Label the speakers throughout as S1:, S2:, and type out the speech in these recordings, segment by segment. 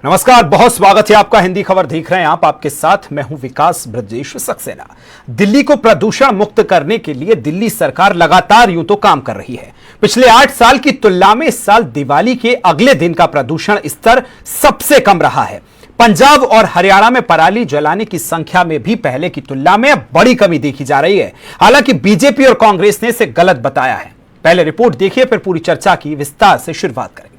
S1: नमस्कार, बहुत स्वागत है आपका। हिंदी खबर देख रहे हैं आप, आपके साथ मैं हूं विकास ब्रजेश सक्सेना। दिल्ली को प्रदूषण मुक्त करने के लिए दिल्ली सरकार लगातार यूं तो काम कर रही है। पिछले 8 साल की तुलना में इस साल दिवाली के अगले दिन का प्रदूषण स्तर सबसे कम रहा है। पंजाब और हरियाणा में पराली जलाने की संख्या में भी पहले की तुलना में बड़ी कमी देखी जा रही है। हालांकि बीजेपी और कांग्रेस ने इसे गलत बताया है। पहले रिपोर्ट देखिए, फिर पूरी चर्चा की विस्तार से शुरुआत करेंगे।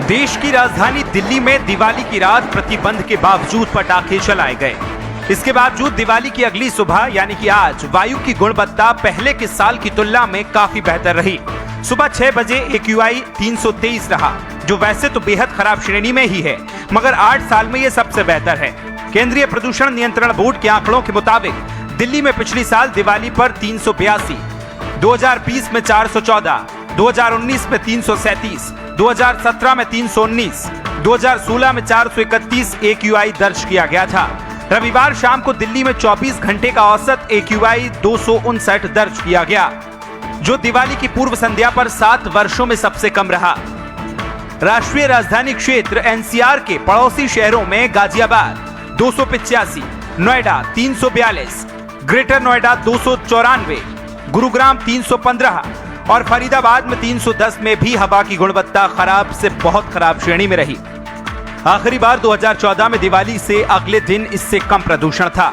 S1: देश की राजधानी दिल्ली में दिवाली की रात प्रतिबंध के बावजूद पटाखे चलाए गए। इसके बावजूद दिवाली की अगली सुबह यानी कि आज वायु की गुणवत्ता पहले के साल की तुलना में काफी बेहतर रही। सुबह 6 बजे AQI 323 रहा, जो वैसे तो बेहद खराब श्रेणी में ही है, मगर 8 साल में यह सबसे बेहतर है। केंद्रीय प्रदूषण नियंत्रण बोर्ड के आंकड़ों के मुताबिक दिल्ली में पिछली साल दिवाली पर 382, 2020 में 414, 2019 में 337, 2017 में 319, 2016 में 431 AQI दर्ज किया गया था। रविवार शाम को दिल्ली में 24 घंटे का औसत AQI 259 दर्ज किया गया, जो दिवाली की पूर्व संध्या पर 7 वर्षों में सबसे कम रहा। राष्ट्रीय राजधानी क्षेत्र NCR के पड़ोसी शहरों में गाजियाबाद 285, नोएडा 342, ग्रेटर नोएडा 294, गुरुग्राम 315 और फरीदाबाद में 310 में भी हवा की गुणवत्ता खराब से बहुत खराब श्रेणी में रही। आखिरी बार 2014 में दिवाली से अगले दिन इससे कम प्रदूषण था।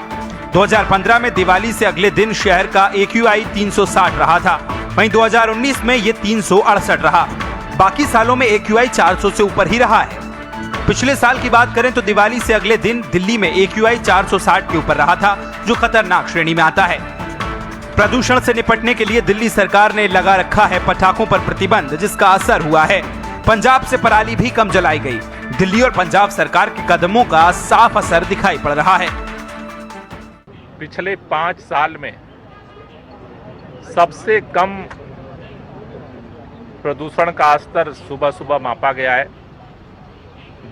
S1: 2015 में दिवाली से अगले दिन शहर का AQI 360 रहा था, वहीं 2019 में ये 368 रहा। बाकी सालों में AQI 400 से ऊपर ही रहा है। पिछले साल की बात करें तो दिवाली से अगले दिन दिल्ली में AQI 460 के ऊपर रहा था, जो खतरनाक श्रेणी में आता है। प्रदूषण से निपटने के लिए दिल्ली सरकार ने लगा रखा है पटाखों पर प्रतिबंध, जिसका असर हुआ है। पंजाब से पराली भी कम जलाई गई। दिल्ली और पंजाब सरकार के कदमों का साफ असर दिखाई पड़ रहा है।
S2: पिछले 5 साल में सबसे कम प्रदूषण का स्तर सुबह सुबह मापा गया है।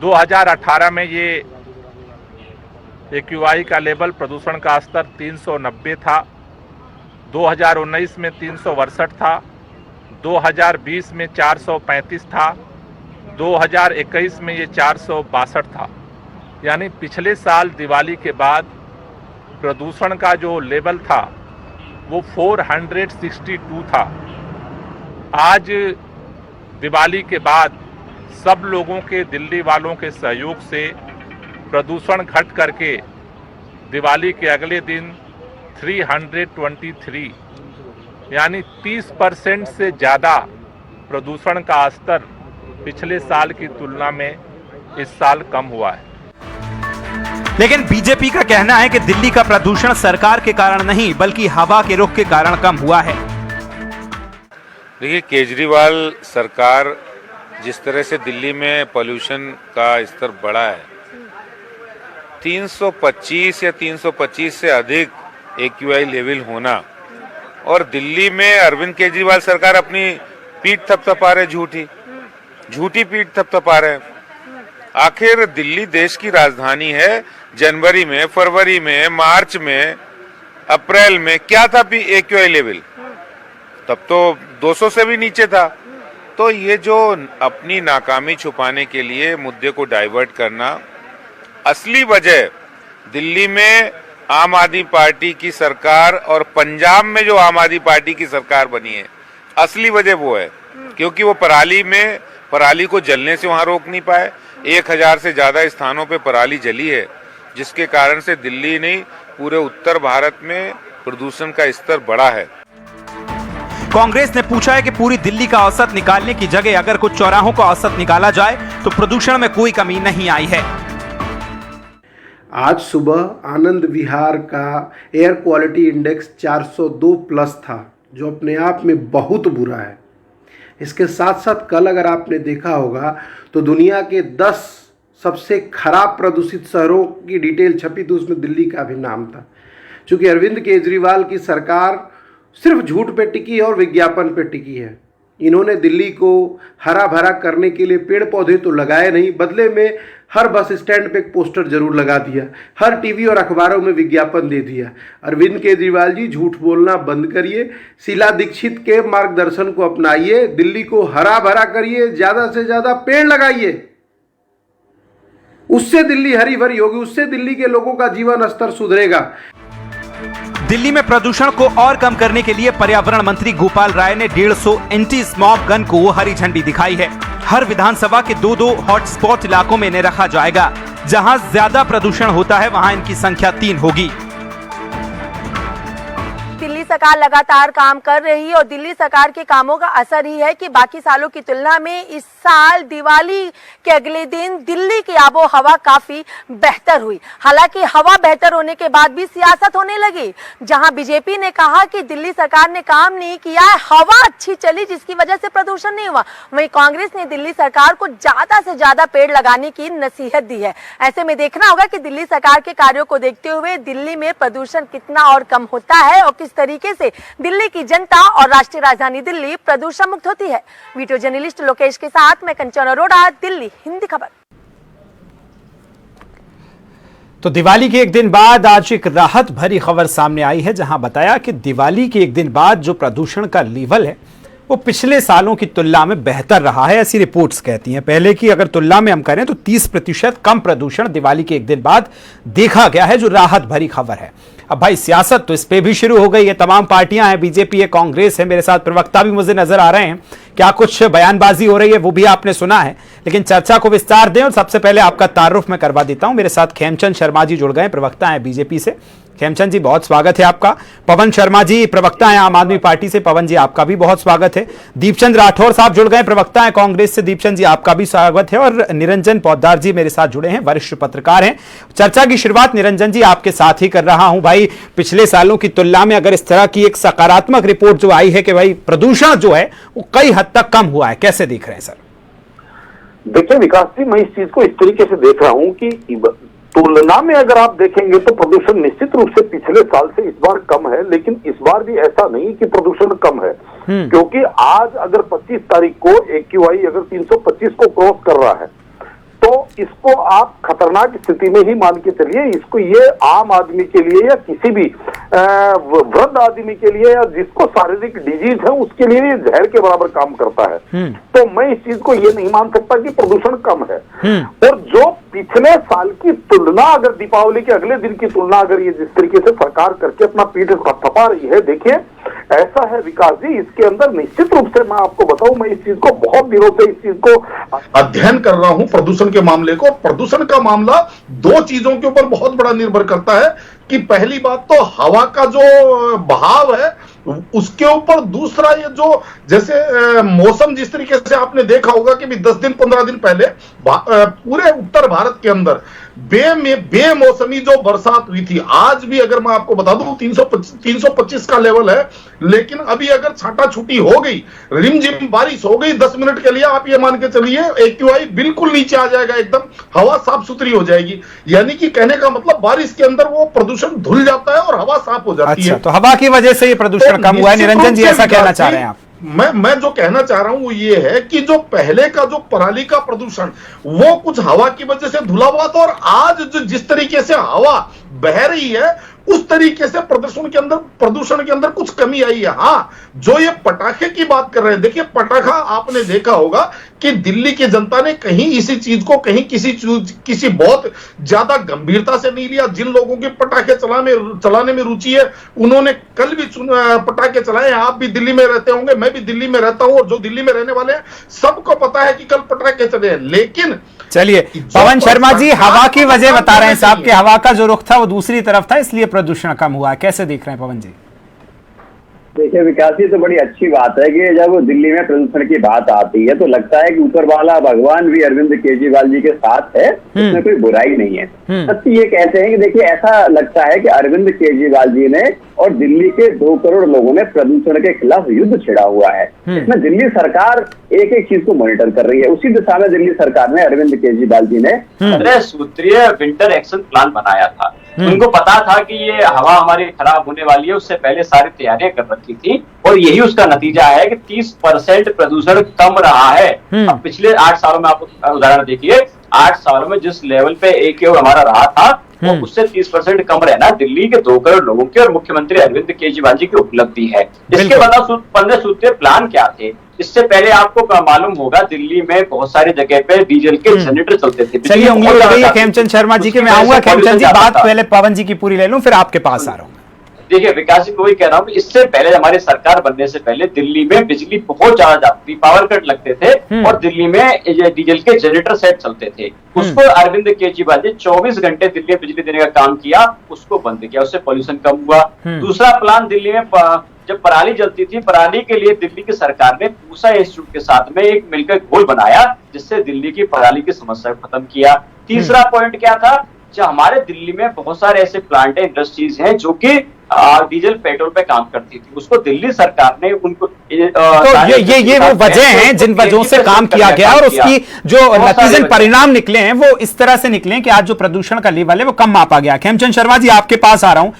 S2: 2018 में ये AQI का लेवल प्रदूषण का स्तर 390 था, 2019 में 362 था, 2020 में 435 था, 2021 में ये 462 था। यानी पिछले साल दिवाली के बाद प्रदूषण का जो लेवल था वो 462 था। आज दिवाली के बाद सब लोगों के, दिल्ली वालों के सहयोग से प्रदूषण घट करके दिवाली के अगले दिन 323 यानी 30% से ज़्यादा प्रदूषण का स्तर पिछले साल की तुलना में इस साल कम हुआ है।
S1: लेकिन बीजेपी का कहना है कि दिल्ली का प्रदूषण सरकार के कारण नहीं, बल्कि हवा के रुख के कारण कम हुआ है।
S3: देखिए, केजरीवाल सरकार जिस तरह से दिल्ली में पोल्यूशन का स्तर बढ़ा है, 325 या 325 से अधिक AQI लेवल होना, और दिल्ली में अरविंद केजरीवाल सरकार अपनी पीठ थपथपा रहे, झूठी पीठ थपथपा रहे। आखिर दिल्ली देश की राजधानी है। जनवरी में, फरवरी में, मार्च में, अप्रैल में क्या था AQI लेवल? तब तो 200 से भी नीचे था। तो ये जो अपनी नाकामी छुपाने के लिए मुद्दे को डाइवर्ट करना, असली वजह दिल्ली में आम आदमी पार्टी की सरकार और पंजाब में जो आम आदमी पार्टी की सरकार बनी है, असली वजह वो है क्योंकि वो पराली को जलने से वहां रोक नहीं पाए। 1000 से ज्यादा स्थानों पे पराली जली है, जिसके कारण से दिल्ली नहीं पूरे उत्तर भारत में प्रदूषण का स्तर बढ़ा है।
S1: कांग्रेस ने पूछा है कि पूरी दिल्ली का औसत निकालने की जगह अगर कुछ चौराहों का औसत निकाला जाए तो प्रदूषण में कोई कमी नहीं आई है।
S4: आज सुबह आनंद विहार का एयर क्वालिटी इंडेक्स 402 प्लस था, जो अपने आप में बहुत बुरा है। इसके साथ साथ कल अगर आपने देखा होगा तो दुनिया के 10 सबसे खराब प्रदूषित शहरों की डिटेल छपी थी, उसमें दिल्ली का भी नाम था। चूँकि अरविंद केजरीवाल की सरकार सिर्फ झूठ पे टिकी और विज्ञापन पे टिकी है। इन्होंने दिल्ली को हरा भरा करने के लिए पेड़ पौधे तो लगाए नहीं, बदले में हर बस स्टैंड पे एक पोस्टर जरूर लगा दिया, हर टीवी और अखबारों में विज्ञापन दे दिया। अरविंद केजरीवाल जी, झूठ बोलना बंद करिए, शीला दीक्षित के मार्गदर्शन को अपनाइए, दिल्ली को हरा भरा करिए, ज्यादा से ज्यादा पेड़ लगाइए। उससे दिल्ली हरी भरी होगी, उससे दिल्ली के लोगों का जीवन स्तर सुधरेगा।
S1: दिल्ली में प्रदूषण को और कम करने के लिए पर्यावरण मंत्री गोपाल राय ने 150 एंटी स्मॉग गन को हरी झंडी दिखाई है। हर विधानसभा के 2-2 हॉटस्पॉट इलाकों में इन्हें रखा जाएगा। जहां ज्यादा प्रदूषण होता है वहां इनकी संख्या 3 होगी।
S5: दिल्ली सरकार लगातार काम कर रही है और दिल्ली सरकार के कामों का असर ही है कि बाकी सालों की तुलना में इस साल दिवाली के अगले दिन दिल्ली की आबो हवा काफी बेहतर हुई। हालांकि हवा बेहतर होने के बाद भी सियासत होने लगी। जहां बीजेपी ने कहा कि दिल्ली सरकार ने काम नहीं किया है, हवा अच्छी चली जिसकी वजह से प्रदूषण नहीं हुआ, वहीं कांग्रेस ने दिल्ली सरकार को ज्यादा से ज्यादा पेड़ लगाने की नसीहत दी है। ऐसे में देखना होगा कि दिल्ली सरकार के कार्यों को देखते हुए दिल्ली में प्रदूषण कितना और कम होता है और किस तरीके से दिल्ली की जनता और राष्ट्रीय राजधानी दिल्ली प्रदूषण मुक्त होती है। वीडियो जर्नलिस्ट लोकेश के साथ मैं कंचन अरोड़ा, दिल्ली हिंदी खबर।
S6: तो दिवाली के एक दिन बाद आज एक राहत भरी खबर सामने आई है, जहां बताया कि दिवाली के एक दिन बाद जो प्रदूषण का लेवल है वो पिछले सालों की तुलना में बेहतर रहा है, ऐसी रिपोर्ट्स कहती हैं। पहले की अगर तुलना में हम करें तो 30% कम प्रदूषण दिवाली के एक दिन बाद देखा गया है, जो राहत भरी खबर है। अब भाई सियासत तो इस पे भी शुरू हो गई है, तमाम पार्टियां हैं, बीजेपी है, कांग्रेस है, मेरे साथ प्रवक्ता भी मुझे नजर आ रहे हैं, क्या कुछ बयानबाजी हो रही है वो भी आपने सुना है। लेकिन चर्चा को विस्तार दें और सबसे पहले आपका तारुफ मैं करवा देता हूं। मेरे साथ खेमचंद शर्मा जी जुड़ गए, प्रवक्ता हैं बीजेपी से। खेमचंद जी बहुत स्वागत है आपका। पवन शर्मा जी प्रवक्ता हैं आम आदमी पार्टी से, पवन जी आपका भी बहुत स्वागत है। दीपचंद राठौर साहब जुड़ गए, प्रवक्ता हैं कांग्रेस से, दीपचंद जी आपका भी स्वागत है। और निरंजन पौदार जी मेरे साथ जुड़े हैं, वरिष्ठ पत्रकार हैं। चर्चा की शुरुआत निरंजन जी आपके साथ ही कर रहा हूं। भाई पिछले सालों की तुलना में अगर इस तरह की एक सकारात्मक रिपोर्ट जो आई है कि भाई प्रदूषण जो है वो कई हद तक कम हुआ है, कैसे देख रहे हैं सर?
S7: देखिए विकास जी, मैं इस चीज को इस तरीके से देख रहा हूं कि तुलना में अगर आप देखेंगे तो प्रदूषण निश्चित रूप से पिछले साल से इस बार कम है, लेकिन इस बार भी ऐसा नहीं कि प्रदूषण कम है, क्योंकि आज अगर 25 तारीख को AQI अगर 325 को क्रॉस कर रहा है तो इसको आप खतरनाक स्थिति में ही मान के चलिए। इसको ये आम आदमी के लिए या किसी भी वृद्ध आदमी के लिए या जिसको शारीरिक डिजीज है उसके लिए ये जहर के बराबर काम करता है। तो मैं इस चीज को ये नहीं मान सकता कि प्रदूषण कम है। और जो पिछले साल की तुलना, अगर दीपावली के अगले दिन की तुलना अगर ये जिस तरीके से सरकार करके अपना पीठ थपथपा रही है, देखिए ऐसा है विकास जी, इसके अंदर निश्चित रूप से मैं आपको बताऊं, मैं इस चीज को बहुत दिनों से इस चीज को
S8: अध्ययन कर रहा हूं प्रदूषण के मामले को। प्रदूषण का मामला 2 चीजों के ऊपर बहुत बड़ा निर्भर करता है कि पहली बात तो हवा का जो बहाव है उसके ऊपर, दूसरा ये जो जैसे मौसम, जिस तरीके से आपने देखा होगा कि 10 दिन 15 दिन पहले पूरे उत्तर भारत के अंदर बेमौसमी जो बरसात हुई थी। आज भी अगर मैं आपको बता दूं 325 का लेवल है, लेकिन अभी अगर छाटा छुट्टी हो गई, रिमझिम बारिश हो गई 10 मिनट के लिए, आप ये मान के चलिए AQI बिल्कुल नीचे आ जाएगा, एकदम हवा साफ सुथरी हो जाएगी। यानी कि कहने का मतलब बारिश के अंदर वो प्रदूषण धुल जाता है और हवा साफ हो जाती है।
S6: तो हवा की वजह से ये प्रदूषण कम हुआ है, निरंजन जी ऐसा कहना चाह रहे हैं आप?
S8: मैं जो कहना चाह रहा हूं वो ये है कि जो पहले का जो पराली का प्रदूषण वो कुछ हवा की वजह से धुला हुआ था, और आज जो जिस तरीके से हवा बह रही है उस तरीके से प्रदूषण के अंदर कुछ कमी आई है। हाँ, जो ये पटाखे की बात कर रहे हैं, देखिए पटाखा आपने देखा होगा कि दिल्ली की जनता ने कहीं इसी चीज को कहीं किसी बहुत ज्यादा गंभीरता से नहीं लिया। जिन लोगों के पटाखे चलाने में रुचि है उन्होंने कल भी पटाखे चलाए। आप भी दिल्ली में रहते होंगे, मैं भी दिल्ली में रहता हूं, और जो दिल्ली में रहने वाले हैं सबको पता है कि कल पटाखे चले हैं। लेकिन
S6: चलिए पवन शर्मा जी, हवा की वजह बता रहे हैं साहब कि हवा का जो रुख था वो दूसरी तरफ था, इसलिए प्रदूषण कम हुआ है, कैसे देख रहे हैं पवन जी?
S9: देखिए विकास जी, तो बड़ी अच्छी बात है कि जब दिल्ली में प्रदूषण की बात आती है तो लगता है कि ऊपर वाला भगवान भी अरविंद केजरीवाल जी के साथ है, इसमें कोई बुराई नहीं है। सत्य ये कहते हैं कि देखिए ऐसा लगता है कि अरविंद केजरीवाल जी ने और दिल्ली के 2 करोड़ लोगों ने प्रदूषण के खिलाफ युद्ध छिड़ा हुआ है। इसमें दिल्ली सरकार एक एक चीज को मॉनिटर कर रही है। उसी दिशा में दिल्ली सरकार ने अरविंद केजरीवाल जी ने
S10: 15 सूत्रीय विंटर एक्शन प्लान बनाया था, उनको पता था कि ये हवा हमारी खराब होने वाली है, उससे पहले सारी तैयारियां कर रखी थी और यही उसका नतीजा है कि 30% प्रदूषण कम रहा है। अब पिछले 8 सालों में आप उदाहरण देखिए, 8 सालों में जिस लेवल पे AQI हमारा रहा था वो उससे 30% कम रहना दिल्ली के 2 करोड़ लोगों की और मुख्यमंत्री अरविंद केजरीवाल जी की उपलब्धि है। इसके बाद 15 सूत्रीय प्लान क्या थे? इससे पहले आपको मालूम होगा दिल्ली में बहुत सारी जगह पे डीजल के जनरेटर चलते थे।
S6: चलिए उंगली लग गई है खेमचंद शर्मा जी के, मैं आऊंगा खेमचंद जी, बात पहले पवन जी की पूरी ले लूं फिर आपके पास आ रहा हूं।
S10: देखिए विकास जी को वही कह रहा हूँ कि इससे पहले हमारी सरकार बनने से पहले दिल्ली में बिजली बहुत ज्यादा जाती थी, पावर कट लगते थे और दिल्ली में डीजल के जनरेटर सेट चलते थे। उसको अरविंद केजरीवाल जी 24 घंटे दिल्ली में बिजली देने का काम किया, उसको बंद किया, उससे पॉल्यूशन कम हुआ। दूसरा प्लान, दिल्ली में जब पराली जलती थी, पराली के लिए दिल्ली की सरकार ने पूसा इंस्टीट्यूट के साथ में एक मिलकर घोल बनाया जिससे दिल्ली की पराली की समस्या को खत्म किया। तीसरा पॉइंट क्या था? जो हमारे दिल्ली में बहुत सारे ऐसे प्लांट है, इंडस्ट्रीज हैं जो कि डीजल पेट्रोल पे काम करती थी, उसको दिल्ली सरकार ने उनको
S6: तो ये वो वजह हैं जिन वजहों से काम किया गया और उसकी जो नतीजन परिणाम निकले हैं वो इस तरह से निकले कि आज जो प्रदूषण का लेवल है वो कम मापा गया। खेमचंद शर्मा जी आपके पास आ रहा हूं।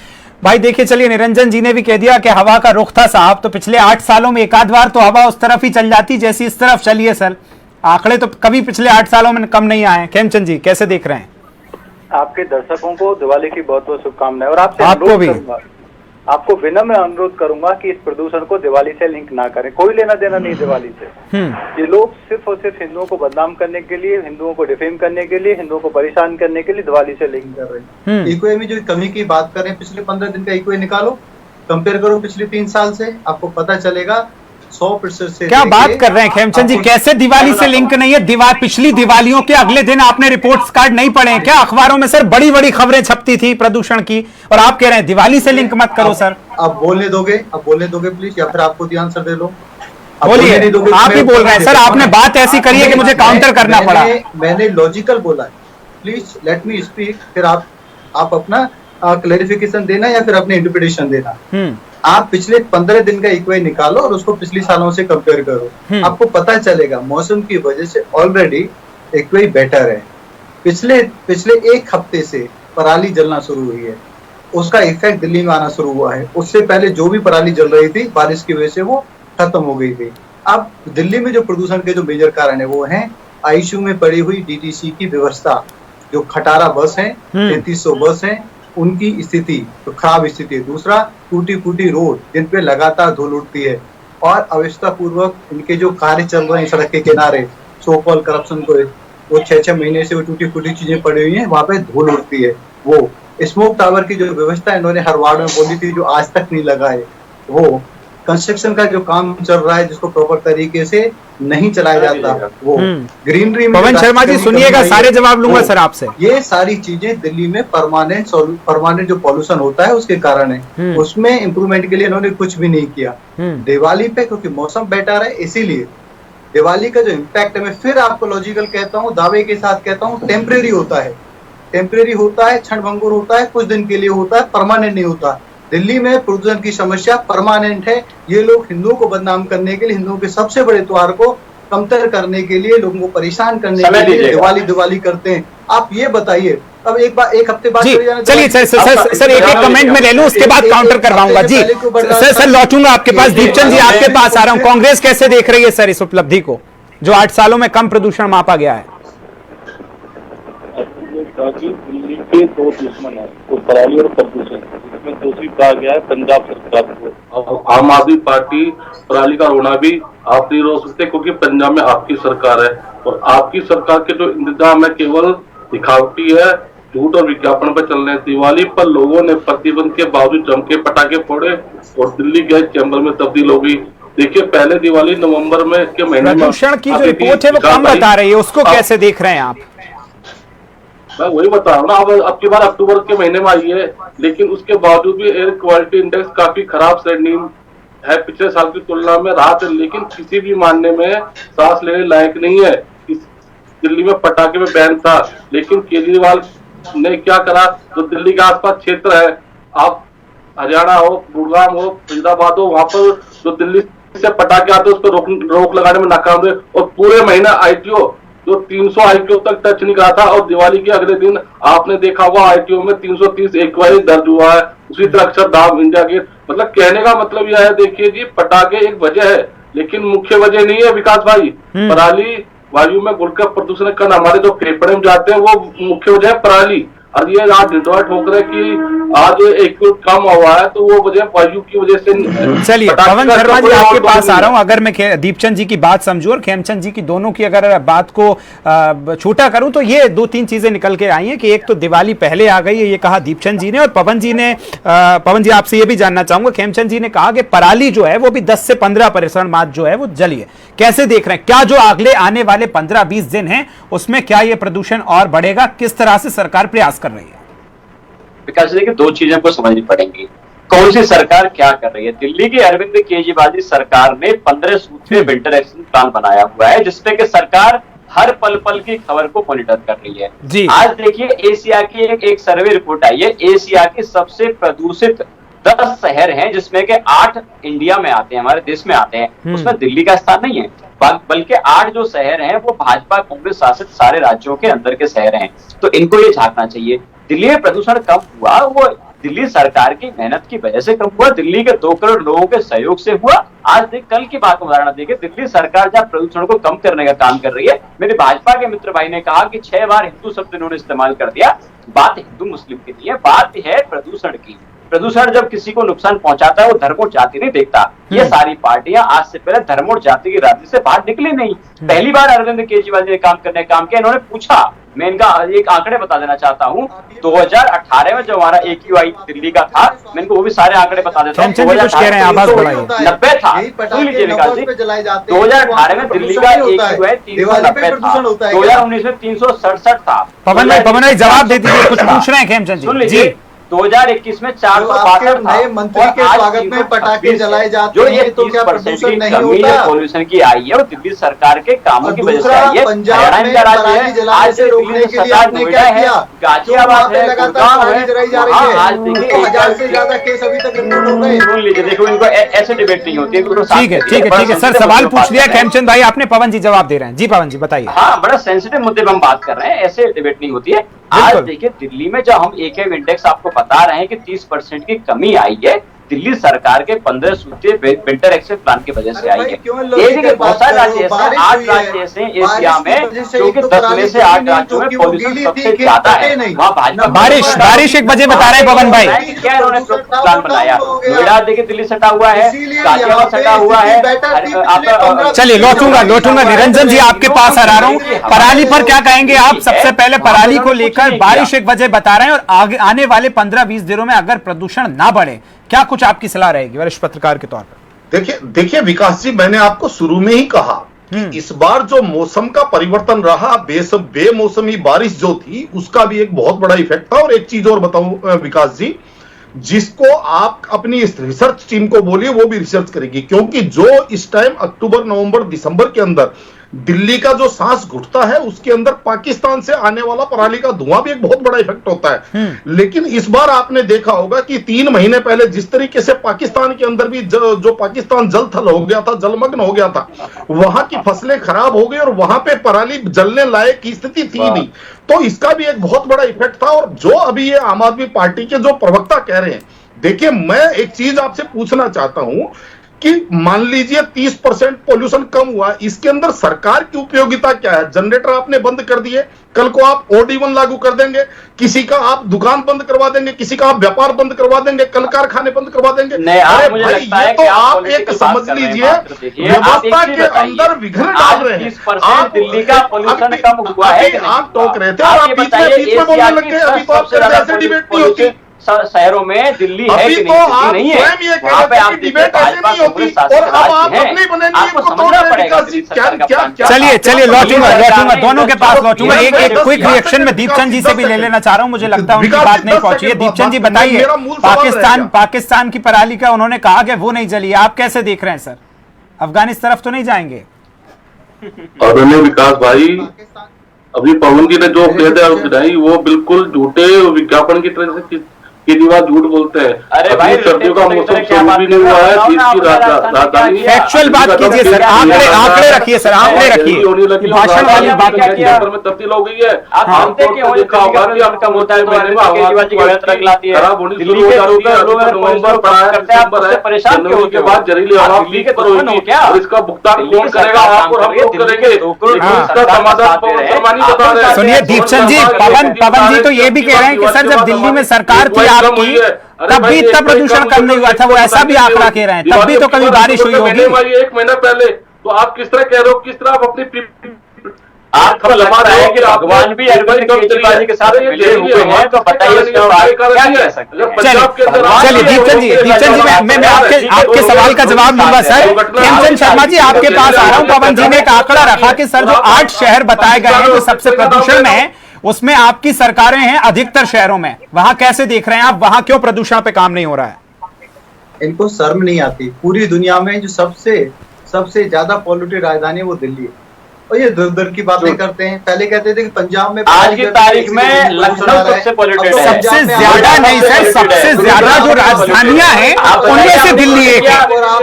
S6: भाई देखिए, चलिए निरंजन जी ने भी कह दिया कि हवा का रुख था साहब, तो पिछले 8 सालों में एक आध बार तो हवा उस तरफ ही चल जाती जैसी इस तरफ चली है सर। आंकड़े तो कभी पिछले 8 सालों में कम नहीं आए। खेमचंद जी कैसे देख रहे हैं?
S11: आपके दर्शकों को दिवाली की बहुत बहुत शुभकामनाएं और आपसे
S6: आपको भी
S11: आपको विनम्र अनुरोध करूंगा कि इस प्रदूषण को दिवाली से लिंक ना करें। कोई लेना देना नहीं दिवाली से। ये लोग सिर्फ और सिर्फ हिंदुओं को बदनाम करने के लिए, हिंदुओं को डिफेम करने के लिए, हिंदुओं को परेशान करने के लिए दिवाली से लिंक कर रहे हैं।
S12: इक्वे में जो कमी की बात करें, पिछले 15 दिन का इक्वे निकालो, कंपेयर करो पिछले 3 साल से, आपको पता चलेगा 100% से।
S6: क्या बात कर रहे हैं खेमचंद जी? कैसे दिवाली से लिंक नहीं है? पिछली दिवालियों के अगले दिन आपने रिपोर्ट्स कार्ड नहीं पढ़े क्या? अखबारों में सर बड़ी बड़ी खबरें छपती थी प्रदूषण की और आप कह रहे हैं दिवाली से लिंक मत करो सर।
S12: अब बोलने दोगे प्लीज, या फिर आपको ध्यान सर दे लो?
S6: बोलिए, आप ही बोल रहे हैं सर, आपने बात ऐसी करी है कि मुझे काउंटर करना पड़ा।
S12: मैंने लॉजिकल बोला है, प्लीज लेट मी स्पीक, फिर आप अपना क्लैरिफिकेशन देना या फिर अपनी इंटरप्रिटेशन देना। आप पिछले 15 दिन का इक्वे निकालो और उसको पिछले सालों से कंपेयर करो, आपको पता चलेगा मौसम की वजह से ऑलरेडी इक्वे बेटर है। पिछले 1 हफ्ते से पराली जलना शुरू हुई है, उसका इफेक्ट दिल्ली में आना शुरू हुआ है। उससे पहले जो भी पराली जल रही थी बारिश की वजह से वो खत्म हो गई थी। अब दिल्ली में जो प्रदूषण के जो मेजर कारण है वो है आईसीयू में पड़ी हुई DTC की व्यवस्था, जो खटारा बस है, 3300 बस है, उनकी स्थिति तो खराब स्थिति है। दूसरा, टूटी फूटी रोड जिन पे लगातार धूल उठती है और अव्यवस्था पूर्वक इनके जो कार्य चल रहे हैं सड़क के किनारे, सो कॉल करप्शन को, वो 6-6 महीने से वो टूटी फूटी चीजें पड़ी हुई हैं, वहां पे धूल उठती है। वो स्मोक टावर की जो व्यवस्था इन्होंने हर वार्ड में बोली थी, जो आज तक नहीं लगा है। वो कंस्ट्रक्शन का जो काम चल रहा है जिसको प्रॉपर तरीके से नहीं चलाया जाता, वो ग्रीनरी में।
S6: पवन शर्मा जी सुनिएगा, सारे जवाब लूंगा सर आपसे।
S12: ये सारी चीजें दिल्ली में परमानेंट जो पॉल्यूशन होता है उसके कारण है, उसमें इम्प्रूवमेंट के लिए इन्होंने कुछ भी नहीं किया। दिवाली पे क्योंकि मौसम बेटर है, इसीलिए दिवाली का जो इम्पैक्ट है, मैं फिर आपको लॉजिकल कहता हूँ, दावे के साथ कहता हूँ, टेम्परेरी होता है, क्षणभंगुर होता है, कुछ दिन के लिए होता है, परमानेंट नहीं होता। दिल्ली में प्रदूषण की समस्या परमानेंट है। ये लोग हिंदुओं को बदनाम करने के लिए, हिंदुओं के सबसे बड़े त्योहार को कमतर करने के लिए, लोगों को परेशान करने के लिए दिवाली करते हैं। आप ये बताइए, अब एक हफ्ते बाद
S6: चलिए सर एक कमेंट में ले लूं, उसके बाद काउंटर करवाऊंगा जी। सर लौटूंगा आपके पास। दीपचंद जी आपके पास आ रहा हूं। कांग्रेस कैसे देख रही है सर इस उपलब्धि को, जो 8 सालों में कम प्रदूषण मापा गया है?
S13: दिल्ली के 2 दुश्मन है, पराली और प्रदूषण। इसमें दूसरी कहा गया है पंजाब सरकार को। आम आदमी पार्टी पराली का रोना भी आप नहीं रो सकते, क्योंकि पंजाब में आपकी सरकार है और आपकी सरकार के जो इंतजाम है केवल दिखावटी है, झूठ और विज्ञापन पर चल रहे हैं। दिवाली पर लोगों ने प्रतिबंध के बावजूद जम के पटाखे फोड़े और दिल्ली गैस चैम्बर में तब्दील हो गई। देखिए, पहले दिवाली नवंबर में के महीने में
S6: प्रदूषण की जो रिपोर्ट है वो कम बता रही है, उसको कैसे देख रहे हैं आप?
S13: मैं वही बता रहा हूँ ना, अब की बार अक्टूबर के महीने में आई है, लेकिन उसके बावजूद भी एयर क्वालिटी इंडेक्स काफी खराब श्रेणी है, पिछले साल की तुलना में राहत है, लेकिन किसी भी मानने में सांस लेने लायक नहीं है। दिल्ली में पटाखे में बैन था, लेकिन केजरीवाल ने क्या करा, जो दिल्ली के आसपास क्षेत्र है, आप हरियाणा हो, गुड़गांव हो, फरीदाबाद हो, वहां पर जो दिल्ली से पटाखे आते हैं उस पर रोक लगाने में नाकाम हुए और पूरे महीना ITO जो 300 IQ तक टच नहीं करा था, और दिवाली के अगले दिन आपने देखा होगा ITO में 330 एक्वायरी दर्ज हुआ है। उसी तरह अक्षरधाम, इंडिया गेट, मतलब कहने का मतलब यह है, देखिए जी, पटाखे एक वजह है लेकिन मुख्य वजह नहीं है विकास भाई। पराली वायु में गुड़का प्रदूषण कण हमारे जो फेफड़े में जाते हैं वो मुख्य वजह है पराली। और ये आज डिटॉइट होकर कि आज एक कम हुआ है तो वो वजह वायु की वजह से।
S6: चलिए पवन शर्मा जी आपके पास आ रहा हूं। अगर मैं दीपचंद जी की बात समझूं और खेमचंद जी की दोनों की अगर बात को छोटा करूं तो ये 2-3 चीजें निकल के आई हैं कि एक तो दिवाली पहले आ गई है, ये कहा दीपचंद जी ने, और पवन जी आपसे ये भी जानना चाहूंगा, खेमचंद जी ने कहा कि पराली जो है वो भी 10 से 15% मात्र जो है वो जली है। कैसे देख रहे हैं, क्या जो अगले आने वाले 15-20 दिन हैं उसमें क्या ये प्रदूषण और बढ़ेगा? किस तरह से सरकार प्रयास कर रही है?
S10: विकास जी, देखिए 2 चीजें को समझनी पड़ेंगी। कौन सी सरकार क्या कर रही है? दिल्ली की अरविंद केजरीवाल सरकार ने 15 सूत्रीय विंटर एक्शन प्लान बनाया हुआ है जिसपे कि सरकार हर पल पल की खबर को मॉनिटर कर रही है जी। आज देखिए एशिया की एक सर्वे रिपोर्ट आई है, एशिया के सबसे प्रदूषित 10 शहर हैं जिसमें के 8 इंडिया में आते हैं, हमारे देश में आते हैं, उसमें दिल्ली का स्थान नहीं है, बल्कि 8 जो शहर हैं वो भाजपा कांग्रेस शासित सारे राज्यों के अंदर के शहर हैं। तो इनको ये झांकना चाहिए। दिल्ली में प्रदूषण कम हुआ वो दिल्ली सरकार की मेहनत की वजह से कम हुआ, दिल्ली के 2 करोड़ लोगों के सहयोग से हुआ। आज कल की बात उदाहरण देखिए, दिल्ली सरकार जब प्रदूषण को कम करने का काम कर रही है, मेरे भाजपा के मित्र भाई ने कहा कि 6 बार हिंदू शब्द इन्होंने इस्तेमाल कर दिया। बात हिंदू मुस्लिम की नहीं है, बात है प्रदूषण की। प्रदूषण जब किसी को नुकसान पहुंचाता है वो धर्म और जाति नहीं देखता। ये सारी पार्टियां आज से पहले धर्म और जाति की राजनीति से बाहर निकली नहीं। पहली बार अरविंद केजरीवाल जी ने काम किया, इन्होंने पूछा, मैं इनका एक आंकड़े बता देना चाहता हूँ। 2018 में जो हमारा AQI दिल्ली का था, मैं इनको वो भी सारे आंकड़े बता देता हूँ। 90 था, सुन लीजिए विकास जी, 2018 में दिल्ली का AQI 390 था, 2019 में 367 था।
S6: पवन भाई जवाब दे दीजिए, कुछ पूछ रहे हैं खेमचंद जी।
S10: सुन लीजिए, 2021 में 462
S12: नए मंत्री के स्वागत में पटाखे जलाए जाते
S10: जो
S12: हैं, तो क्या प्रदूषण नहीं होता?
S10: पॉल्यूशन की आई है और दिल्ली सरकार के कामों की वजह से आई है।
S12: पंजाब में पराली जलाने से रोकने के लिए आपने क्या किया?
S10: गाजियाबाद है,
S12: लगातार पराली जलाई जा रही है,
S10: आज देखिए
S12: 1000 से ज्यादा केस अभी तक रिपोर्ट हो गए।
S10: सुन लीजिए, देखो इनको ऐसे डिबेट नहीं होती है।
S6: ठीक है सर, सवाल पूछ लिया खेमचंद भाई आपने, पवन जी जवाब दे रहे हैं। जी पवन जी बताइए।
S10: हाँ, बड़ा सेंसिटिव मुद्दे पर हम बात कर रहे हैं, ऐसे डिबेट नहीं होती है। आज देखिए दिल्ली में जो हम AQI इंडेक्स आपको बता रहे हैं कि 30% की कमी आई है, दिल्ली सरकार के 15 सूत्रीय विंटर एक्शन प्लान की वजह से आई है। देखिए बहुत सारे राज्य ऐसे हैं, 8 राज्य ऐसे हैं एशिया में क्योंकि 10 में से 8 राज्यों में पॉल्यूशन सबसे ज्यादा है। वहाँ भाजपा
S6: बारिश 1 बजे बता रहे हैं पवन भाई।
S10: क्या इन्होंने प्लान बनाया? नोएडा देखिए दिल्ली सटा हुआ है, गाजियाबाद सटा हुआ है।
S6: चलिए लौटूंगा निरंजन जी आपके पास आ रहा हूँ। पराली पर क्या कहेंगे आप? सबसे पहले पराली को लेकर बारिश 1 बजे बता रहे हैं और आगे आने वाले 15-20 दिनों में अगर प्रदूषण ना बढ़े, क्या कुछ आपकी सलाह रहेगी वरिष्ठ पत्रकार के तौर पर?
S8: देखिए विकास जी, मैंने आपको शुरू में ही कहा कि इस बार जो मौसम का परिवर्तन रहा, बेमौसमी बारिश जो थी, उसका भी एक बहुत बड़ा इफेक्ट था। और एक चीज और बताऊं विकास जी, जिसको आप अपनी इस रिसर्च टीम को बोलिए वो भी रिसर्च करेगी, क्योंकि जो इस टाइम अक्टूबर, नवंबर, दिसंबर के अंदर दिल्ली का जो सांस घुटता है उसके अंदर पाकिस्तान से आने वाला पराली का धुआं भी एक बहुत बड़ा इफेक्ट होता है। लेकिन इस बार आपने देखा होगा कि 3 महीने पहले जिस तरीके से पाकिस्तान के अंदर भी जो पाकिस्तान जल थल हो गया था, जलमग्न हो गया था, वहां की फसलें खराब हो गई और वहां पे पराली जलने लायक की स्थिति थी नहीं। तो इसका भी एक बहुत बड़ा इफेक्ट था। और जो अभी ये आम आदमी पार्टी के जो प्रवक्ता कह रहे हैं, देखिए मैं एक चीज आपसे पूछना चाहता हूं कि मान लीजिए 30% पॉल्यूशन कम हुआ, इसके अंदर सरकार की उपयोगिता क्या है? जनरेटर आपने बंद कर दिए, कल को आप OD1 लागू कर देंगे, किसी का आप दुकान बंद करवा देंगे, किसी का आप व्यापार बंद करवा देंगे, कल कारखाने बंद करवा देंगे। अरे भाई, ये तो आप एक समझ लीजिए व्यवस्था के अंदर विघ्न डाल रहे हैं। आप
S10: दिल्ली का पॉल्यूशन कम हुआ है,
S8: आप टोक रहे थे और आप बीच में बोलने लग गए। अभी तो आप ऐसे डिबेट नहीं होती
S10: शहरों में दिल्ली है कि
S8: तो आप नहीं है, वहां पे आप डिबेट ऐसे नहीं होती और अब आप अपनी बनेंगे, आपको समझना पड़ेगा।
S6: चलिए लौटूंगा दोनों के पास लौटूंगा। एक क्विक रिएक्शन में दीपचंद जी से भी ले लेना चाह रहा हूं, मुझे लगता है उनकी बात नहीं पहुंची है। दीपचंद जी बताइए, पाकिस्तान की पराली का उन्होंने कहा कि वो नहीं जली, आप कैसे देख रहे हैं सर? अफगानिस्तान तरफ तो नहीं जाएंगे?
S13: आदरणीय विकास भाई, अभी पवन जी ने जो कह दिया वो बिल्कुल झूठे विज्ञापन की तरह से केजरीवाल झूठ बोलते हैं।
S10: अरे भाई,
S13: सर्दियों का मौसम शुरू भी नहीं हुआ है, देश की राजधानी
S6: फैक्चुअल बात कीजिए सर, आंकड़े रखिए सर, आंकड़े रखिए, भाषण वाली बात में
S13: तब्दील हो गई है।
S10: आप जानते हैं कि देखा होगा कि आपका होता है तो केजरीवाल जी की रख लाती है,
S13: खराब होनी शुरू हो जाती है। नवंबर पड़ा है, दिसंबर है,
S10: परेशान
S13: जनवरी के बाद जहरीली हवा होगी और इसका भुगतान कौन करेगा? आप और हम लोग करेंगे। इसका समाधान पवन शर्मा नहीं बता रहे।
S6: सुनिए दीपचंद जी, पवन जी तो ये भी कह रहे हैं कि सर जब दिल्ली में सरकार थी आपकी तब भी इतना प्रदूषण कम नहीं हुआ था, वो ऐसा भी आंकड़ा कह रहे हैं, तब भी तो कभी बारिश हुई होगी।
S13: 1 महीना पहले तो आप किस तरह कह रहे हो, किस तरह आप अपनी
S10: आपको लगा रहा है कि भगवान भी अरविंद केजरीवाल जी के साथ मिले हुए हैं, तो बताइए क्या कह सकते हैं?
S6: चलिए दीपचंद जी, मैं आपके सवाल का जवाब दूंगा सर। हेमचंद शर्मा जी आपके पास आ रहा हूं। पवन जी ने एक आंकड़ा रखा कि सर जो 8 शहर बताए गए हैं जो सबसे प्रदूषण में है, उसमें आपकी सरकारें हैं अधिकतर शहरों में, वहां कैसे देख रहे हैं आप, वहां क्यों प्रदूषण पे काम नहीं हो रहा है?
S12: इनको शर्म नहीं आती। पूरी दुनिया में जो सबसे ज्यादा पॉल्यूटेड राजधानी है वो दिल्ली है, और ये दर की बातें करते हैं। पहले कहते थे कि पंजाब में,
S10: आज की तारीख में लखनऊ सबसे पॉल्यूटेड है।
S6: सबसे ज्यादा नहीं सर, सबसे ज्यादा जो राजधानियां हैं उनमें से दिल्ली एक है,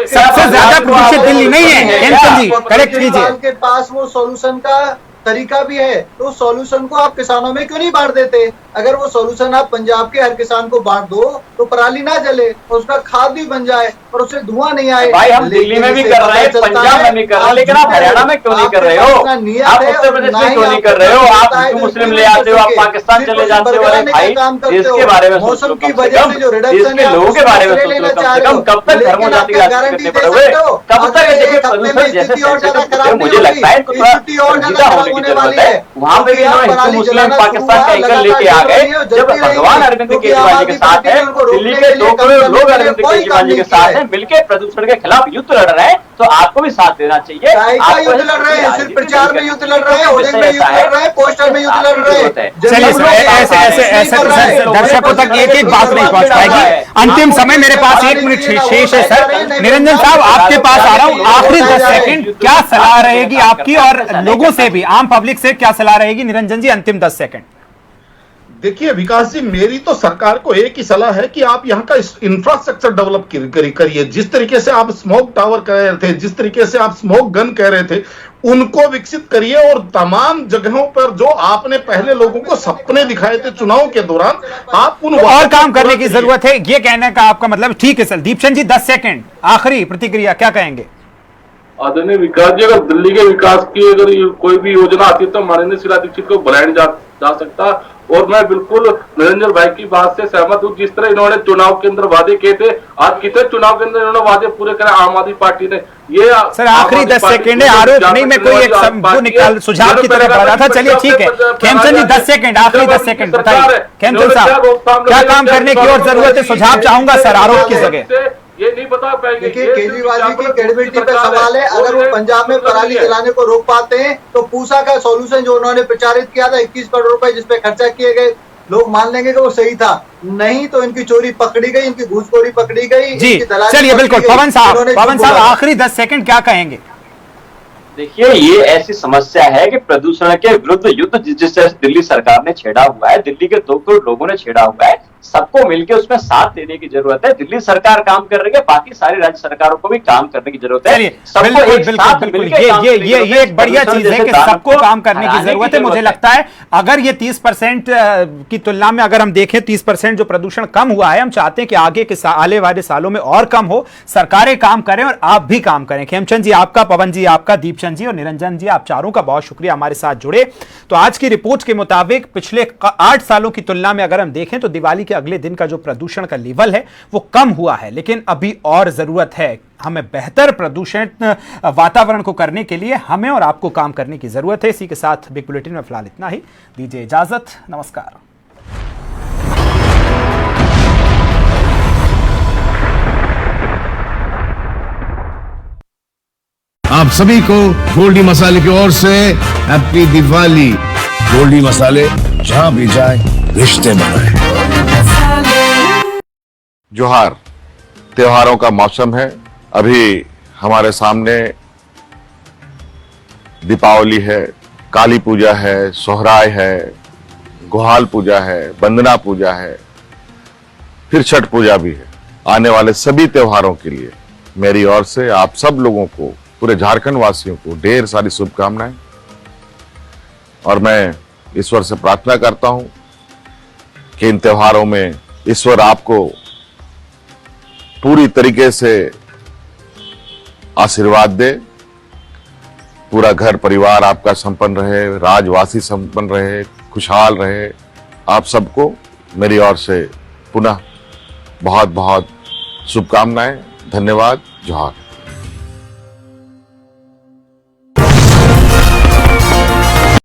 S6: सबसे ज्यादा प्रदूषित दिल्ली नहीं है। हेमचंद जी करेक्ट कीजिए।
S12: के पास वो सॉल्यूशन का तरीका भी है, तो सॉल्यूशन को आप किसानों में क्यों नहीं बांट देते? अगर वो सॉल्यूशन आप पंजाब के हर किसान को बांट दो तो पराली ना जले और उसका खाद भी बन जाए और उससे धुआं नहीं आए।
S10: भाई हम दिल्ली में भी कर रहे हैं, पंजाब में भी कर रहे हैं, लेकिन आप हरियाणा में क्यों नहीं कर रहे हो? आप उत्तर प्रदेश में क्यों नहीं कर रहे हो? आप हिंदू मुस्लिम ले आते हो, आप पाकिस्तान चले जाते हो। अरे भाई देश के बारे में
S12: मौसम की वजह से जो रिडक्शन
S10: के लोगों के बारे में सोचो कम से कम। कब तक धर्मों जाति के रास्ते करने पड़े हुए? कब तक देखिए प्रदूषण जैसे मुझे लगता है संजीदा होने की जरूरत है। वहां पे भी हिंदू मुस्लिम पाकिस्तान का एंगल लेके आ गए। जब भगवान अरविंद केजरीवाल जी के साथ है, दिल्ली के 2 करोड़ लोग अरविंद केजरीवाल जी के साथ हैं, मिलकर प्रदूषण के खिलाफ युद्ध लड़ रहे हैं, तो आपको भी साथ देना चाहिए।
S12: युद्ध लड़ रहे हैं, सिर्फ प्रचार में युद्ध लड़ रहे हैं, होर्डिंग में युद्ध लड़ रहे हैं, पोस्टर में युद्ध लड़ रहे हैं।
S6: चलिए ऐसे दर्शकों तक एक बात नहीं पहुंच पाएगी। अंतिम समय मेरे पास 1 मिनट शेष है सर। निरंजन साहब आपके पास आ रहा हूं, आखिरी 10 सेकंड, क्या सलाह रहेगी आपकी और लोगों से भी, आम पब्लिक से क्या सलाह रहेगी? निरंजन जी अंतिम 10 सेकंड।
S8: देखिए विकास जी, मेरी तो सरकार को एक ही सलाह है कि आप यहाँ का इंफ्रास्ट्रक्चर डेवलप करिए। जिस तरीके से आप स्मोक टावर कह रहे थे, जिस तरीके से आप स्मोक गन कह रहे थे, उनको विकसित करिए और तमाम जगहों पर जो आपने पहले लोगों को सपने दिखाए थे चुनाव के दौरान, आप उन
S6: और काम करने की जरूरत है, ये कहने का आपका मतलब? ठीक है सर। दीपचंद जी 10 सेकंड आखिरी प्रतिक्रिया, क्या कहेंगे?
S13: आदरणीय विकास जी, अगर दिल्ली के विकास की अगर कोई भी योजना आती है तो माननीय शीला दीक्षित को बुलाया जा सकता। और मैं बिल्कुल निरंजन भाई की बात से सहमत हूँ। जिस तरह इन्होंने चुनाव के अंदर वादे किए थे, आज कितने चुनाव के अंदर इन्होंने वादे पूरे करे आम आदमी पार्टी ने। ये
S6: सर आखिरी 10 सेकंड है, आरोप नहीं, मैं कोई एक सुझाव की तरफ बढ़ रहा था। चलिए ठीक है, खेमचंद जी 10 सेकंड, आखिरी 10 सेकंड बताइए। खेमचंद साहब क्या काम करने की और जरूरत है? सुझाव चाहूंगा सर आरोप की जगह।
S13: ये नहीं बता पाएंगे।
S12: देखिए केजरीवाल जी की क्रेडिबिलिटी पे सवाल है। अगर वो पंजाब में पराली जलाने को रोक पाते हैं तो पूसा का सॉल्यूशन जो उन्होंने प्रचारित किया था 21 करोड़ रुपए जिसपे खर्चा किए गए, लोग मान लेंगे कि वो सही था। नहीं तो इनकी चोरी पकड़ी गई, इनकी घूसखोरी पकड़ी गई जी।
S6: चलिए बिल्कुल, पवन साहब आखिरी 10 सेकंड क्या कहेंगे?
S10: देखिए ये ऐसी समस्या है कि प्रदूषण के विरुद्ध युद्ध जिससे दिल्ली सरकार ने छेड़ा हुआ है, दिल्ली के 2 करोड़ लोगों ने छेड़ा हुआ है, सबको मिलकर उसमें साथ देने की जरूरत है। दिल्ली सरकार काम कर रही है, बाकी सारी राज्य सरकारों को भी काम करने की जरूरत है।
S6: बिल्कुल, ये एक बढ़िया चीज है कि सबको काम करने की जरूरत है। मुझे लगता है अगर ये 30% की तुलना में अगर हम देखें 30% जो प्रदूषण कम हुआ है, हम चाहते हैं कि आगे के आने वाले सालों में और कम हो, सरकारें काम करें और आप भी काम करें। खेमचंद जी आपका, पवन जी आपका, दीपचंद जी और निरंजन जी आप चारों का बहुत शुक्रिया हमारे साथ जुड़े। तो आज की रिपोर्ट के मुताबिक पिछले 8 सालों की तुलना में अगर हम देखें तो दिवाली के अगले दिन का जो प्रदूषण का लेवल है वो कम हुआ है, लेकिन अभी और जरूरत है। हमें बेहतर प्रदूषण वातावरण को करने के लिए हमें और आपको काम करने की जरूरत है। इसी के साथ बिग बुलेटिन में फिलहाल इतना ही, दीजिए इजाजत, नमस्कार।
S14: आप सभी को गोल्डी मसाले की ओर से हैप्पी दिवाली। गोल्डी मसाले, जहां भी जाए रिश्ते बनाए।
S15: जोहार, त्योहारों का मौसम है। अभी हमारे सामने दीपावली है, काली पूजा है, सोहराय है, गुहाल पूजा है, वंदना पूजा है। फिर छठ पूजा भी है। आने वाले सभी त्योहारों के लिए मेरी ओर से आप सब लोगों को, पूरे झारखंड वासियों को ढेर सारी शुभकामनाएं। और मैं ईश्वर से प्रार्थना करता हूं कि इन त्योहारों में ईश्वर आपको पूरी तरीके से आशीर्वाद दे, पूरा घर परिवार आपका संपन्न रहे, राजवासी संपन्न रहे, खुशहाल रहे। आप सबको मेरी ओर से पुनः बहुत बहुत शुभकामनाएं। धन्यवाद। जोहार।